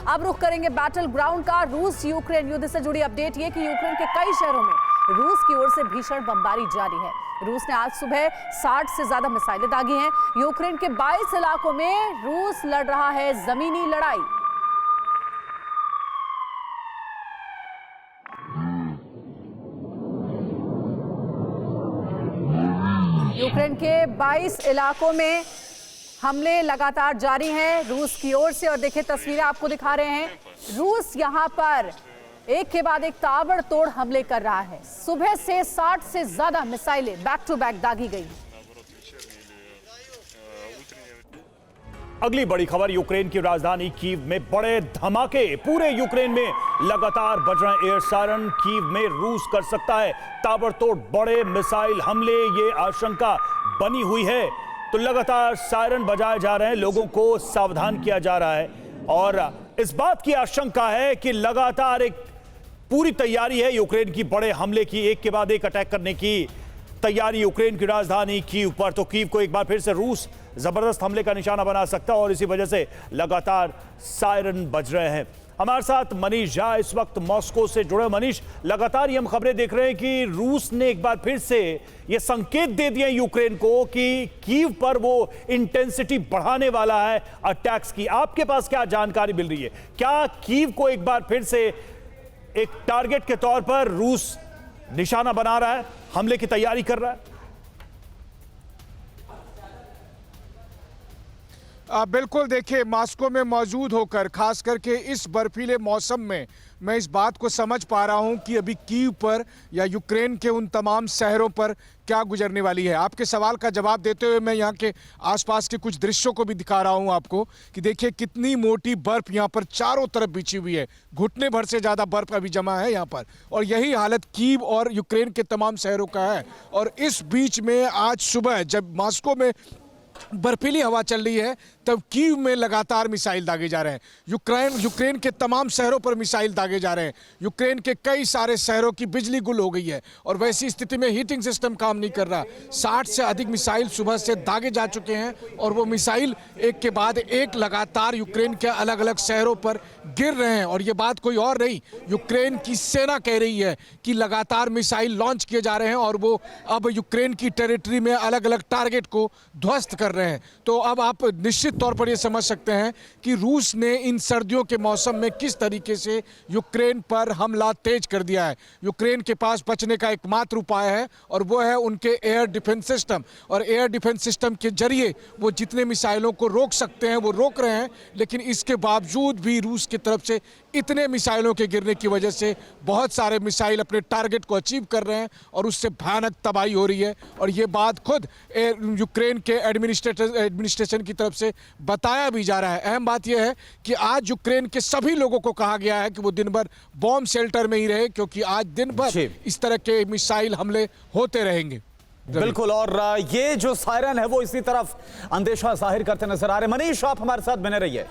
अब रुख करेंगे बैटल ग्राउंड का। रूस यूक्रेन युद्ध से जुड़ी अपडेट ये कि यूक्रेन के कई शहरों में रूस की ओर से भीषण बमबारी जारी है। रूस ने आज सुबह 60 से ज्यादा मिसाइलें दागी हैं। यूक्रेन के 22 इलाकों में रूस लड़ रहा है जमीनी लड़ाई। यूक्रेन के 22 इलाकों में हमले लगातार जारी हैं रूस की ओर से। और देखिए तस्वीरें आपको दिखा रहे हैं, रूस यहां पर एक के बाद एक ताबड़तोड़ हमले कर रहा है। सुबह से 60 से ज्यादा मिसाइलें बैक टू बैक दागी गई। अगली बड़ी खबर, यूक्रेन की राजधानी कीव में बड़े धमाके। पूरे यूक्रेन में लगातार बज रहे एयर सायरन। कीव में रूस कर सकता है ताबड़तोड़ बड़े मिसाइल हमले, ये आशंका बनी हुई है। तो लगातार सायरन बजाए जा रहे हैं, लोगों को सावधान किया जा रहा है। और इस बात की आशंका है कि लगातार एक पूरी तैयारी है यूक्रेन की बड़े हमले की, एक के बाद एक अटैक करने की तैयारी यूक्रेन की राजधानी कीव पर। तो कीव को एक बार फिर से रूस जबरदस्त हमले का निशाना बना सकता है और इसी वजह से लगातार सायरन बज रहे हैं। हमारे साथ मनीष झा इस वक्त मॉस्को से जुड़े। मनीष, लगातार ये हम खबरें देख रहे हैं कि रूस ने एक बार फिर से ये संकेत दे दिए यूक्रेन को कि कीव पर वो इंटेंसिटी बढ़ाने वाला है अटैक्स की। आपके पास क्या जानकारी मिल रही है? क्या कीव को एक बार फिर से एक टारगेट के तौर पर रूस निशाना बना रहा है, हमले की तैयारी कर रहा है? बिल्कुल, देखिए मॉस्को में मौजूद होकर खास करके इस बर्फीले मौसम में मैं इस बात को समझ पा रहा हूं कि अभी कीव पर या यूक्रेन के उन तमाम शहरों पर क्या गुजरने वाली है। आपके सवाल का जवाब देते हुए मैं यहाँ के आसपास के कुछ दृश्यों को भी दिखा रहा हूँ आपको कि देखिए कितनी मोटी बर्फ यहाँ पर चारों तरफ बिछी हुई है। घुटने भर से ज़्यादा बर्फ अभी जमा है यहाँ पर, और यही हालत कीव और यूक्रेन के तमाम शहरों का है। और इस बीच में आज सुबह जब मॉस्को में बर्फीली हवा चल रही है तब कीव में लगातार मिसाइल दागे जा रहे हैं। यूक्रेन के तमाम शहरों पर मिसाइल दागे जा रहे हैं। यूक्रेन के कई सारे शहरों की बिजली गुल हो गई है और वैसी स्थिति में हीटिंग सिस्टम काम नहीं कर रहा। 60 से अधिक मिसाइल सुबह से दागे जा चुके हैं और वो मिसाइल एक के बाद एक लगातार यूक्रेन के अलग अलग शहरों पर गिर रहे हैं। और ये बात कोई और नहीं, यूक्रेन की सेना कह रही है कि लगातार मिसाइल लॉन्च किए जा रहे हैं और वो अब यूक्रेन की टेरिटरी में अलग अलग टारगेट को ध्वस्त कर रहे हैं। तो अब आप निश्चित तौर पर यह समझ सकते हैं कि रूस ने इन सर्दियों के मौसम में किस तरीके से यूक्रेन पर हमला तेज कर दिया है। यूक्रेन के पास बचने का एकमात्र उपाय है और वो है उनके एयर डिफेंस सिस्टम। और एयर डिफेंस सिस्टम के जरिए वो जितने मिसाइलों को रोक सकते हैं वो रोक रहे हैं, लेकिन इसके बावजूद भी रूस की तरफ से इतने मिसाइलों के गिरने की वजह से बहुत सारे मिसाइल अपने टारगेट को अचीव कर रहे हैं और उससे भयानक तबाही हो रही है। और ये बात खुद यूक्रेन के एडमिनिस्ट्रेशन की तरफ से बताया भी जा रहा है। अहम बात यह है कि आज यूक्रेन के सभी लोगों को कहा गया है कि वो दिन भर बॉम्ब शेल्टर में ही रहे, क्योंकि आज दिन भर इस तरह के मिसाइल हमले होते रहेंगे। बिल्कुल, और ये जो सायरन है वो इसी तरफ अंदेशा जाहिर करते नजर आ रहे हैं। मनीष, आप हमारे साथ बने रहिए।